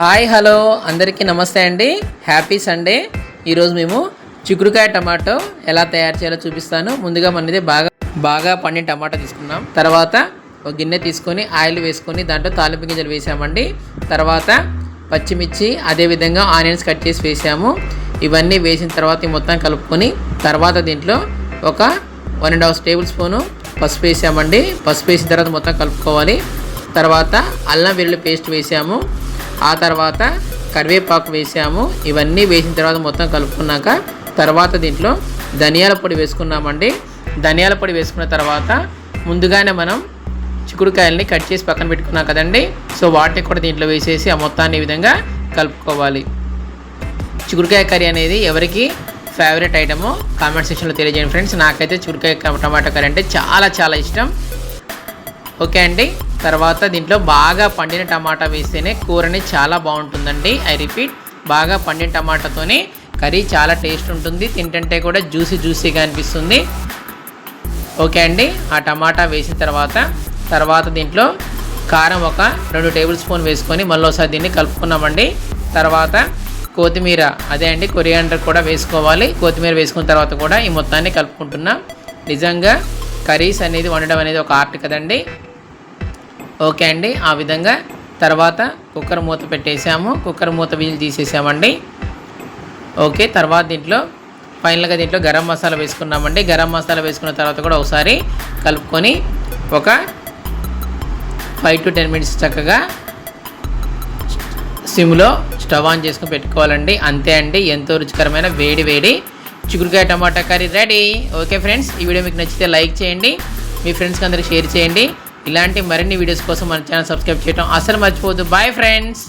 Hi hello అందరికీ నమస్తే అండి. Happy Sunday. ఈరోజు మేము చిక్కుడుకాయ టమాటో ఎలా తయారు చేయాలో చూపిస్తాను. ముందుగా మనది బాగా పండిన టమాటో తీసుకున్నాం. తర్వాత ఒక గిన్నె తీసుకొని ఆయిల్ వేసుకొని దాంట్లో తాలింపు గింజలు వేసామండి. తర్వాత పచ్చిమిర్చి అదేవిధంగా ఆనియన్స్ కట్ చేసి వేసాము. ఇవన్నీ వేసిన తర్వాత మొత్తం కలుపుకొని తర్వాత దీంట్లో ఒక 1.5 టేబుల్ స్పూను పసుపు వేసామండి. పసుపు వేసిన తర్వాత మొత్తం కలుపుకోవాలి. తర్వాత అల్లం వెల్లుల్లి పేస్ట్ వేసాము. ఆ తర్వాత కరివేపాకు వేసాము. ఇవన్నీ వేసిన తర్వాత మొత్తం కలుపుకున్నాక తర్వాత దీంట్లో ధనియాల పొడి వేసుకున్నామండి. ధనియాల పొడి వేసుకున్న తర్వాత ముందుగానే మనం చిక్కుడుకాయలని కట్ చేసి పక్కన పెట్టుకున్నాం కదండి. సో వాటిని కూడా దీంట్లో వేసేసి ఆ మొత్తాన్ని ఈ విధంగా కలుపుకోవాలి. చిక్కుడుకాయ కర్రీ అనేది ఎవరికి ఫేవరెట్ ఐటమో కామెంట్ సెక్షన్లో తెలియజేయండి ఫ్రెండ్స్. నాకైతే చిక్కుడుకాయ టమాటా కర్రీ అంటే చాలా ఇష్టం. ఓకే అండి. తర్వాత దీంట్లో బాగా పండిన టమాటా వేస్తేనే కూరని చాలా బాగుంటుందండి. ఐ రిపీట్, బాగా పండిన టమాటాతోనే కర్రీ చాలా టేస్ట్ ఉంటుంది. తింటుంటే కూడా జ్యూసీగా అనిపిస్తుంది. ఓకే అండి. ఆ టమాటా వేసిన తర్వాత దీంట్లో కారం ఒక 2 టేబుల్ స్పూన్ వేసుకొని మళ్ళీ ఒకసారి దీన్ని కలుపుకున్నామండి. తర్వాత కొత్తిమీర కొరియాండర్ కూడా వేసుకోవాలి. కొత్తిమీర వేసుకున్న తర్వాత కూడా ఈ మొత్తాన్ని కలుపుకుంటున్నాం. నిజంగా కర్రీస్ అనేది వండడం అనేది ఒక ఆర్ట్ కదండి. ఓకే అండి. ఆ విధంగా తర్వాత కుక్కర్ మూత పెట్టేసాము. కుక్కర్ మూత వీలు తీసేసామండి. ఓకే. తర్వాత ఫైనల్గా దీంట్లో గరం మసాలా వేసుకున్నామండి. గరం మసాలా వేసుకున్న తర్వాత కూడా ఒకసారి కలుపుకొని ఒక 5 to 10 minutes చక్కగా సిమ్లో స్టవ్ ఆన్ చేసుకుని పెట్టుకోవాలండి. అంతే అండి. ఎంతో రుచికరమైన వేడి చిక్కుడుకాయ టమాటా కర్రీ రెడీ. ఓకే ఫ్రెండ్స్, ఈ వీడియో మీకు నచ్చితే లైక్ చేయండి, మీ ఫ్రెండ్స్కి అందరికి షేర్ చేయండి. ఇలాంటి మరిన్ని వీడియోస్ కోసం మన ఛానల్ సబ్స్క్రైబ్ చేయడం అసలు మర్చిపోవద్దు. Bye friends.